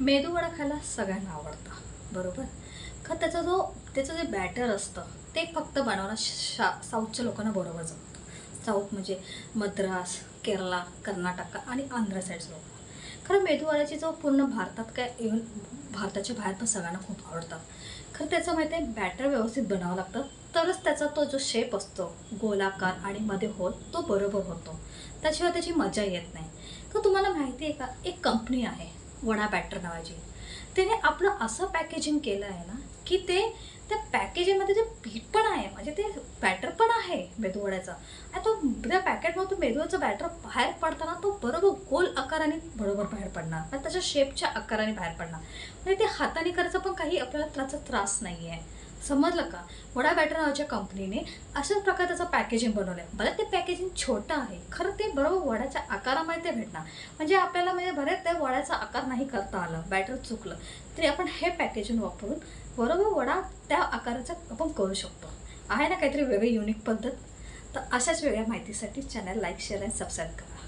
मेदूवडा खायला सगळ्यांना आवडतं बरोबर. का त्याचं जे बॅटर असतं ते फक्त बनवणं साऊथच्या लोकांना बरोबर जमतं. साऊथ म्हणजे मद्रास, केरला, कर्नाटक आणि आंध्र साईडचं लोक. खरं मेदूवड्याची जो पूर्ण भारतात काय इव्हन भारताच्या बाहेर पण सगळ्यांना खूप आवडतात. खरं त्याचं माहिती आहे बॅटर व्यवस्थित बनावं लागतं तरच त्याचा तो जो शेप असतो गोलाकार आणि मध्ये होल तो बरोबर होतो. त्याशिवाय त्याची मजा येत नाही. तर तुम्हाला माहिती आहे का एक कंपनी आहे वडा बॅटर नावाची. त्याने आपलं असं पॅकेजिंग केलं आहे ना की त्या पॅकेजिंगमध्ये जे पीठ पण आहे म्हणजे ते बॅटर पण आहे मेदूवड्याचा आणि तो त्या पॅकेटमधून मेदूचं बॅटर बाहेर पडताना तो बरोबर गोल आकाराने बरोबर बाहेर पडणार आणि त्याच्या शेपच्या आकाराने बाहेर पडणार. म्हणजे ते हाताने करायचं पण काही आपल्याला त्याचा त्रास नाही आहे. समजलं का. वडा बॅटर नावाच्या कंपनीने अशाच प्रकारे त्याचं पॅकेजिंग बनवलं आहे. बरं ते पॅकेजिंग छोटं आहे खरं ते बरोबर वड्याच्या आकारामध्ये ते भेटणार. म्हणजे आपल्याला म्हणजे बरेच त्या वड्याचा आकार नाही करता आलं बॅटर चुकलं तरी आपण हे पॅकेजिंग वापरून बरोबर वडा त्या आकाराचा आपण करू शकतो. आहे ना काहीतरी वेगळी युनिक पद्धत. तर अशाच वेगळ्या माहितीसाठी चॅनल लाईक शेअर आणि सबस्क्राईब करा.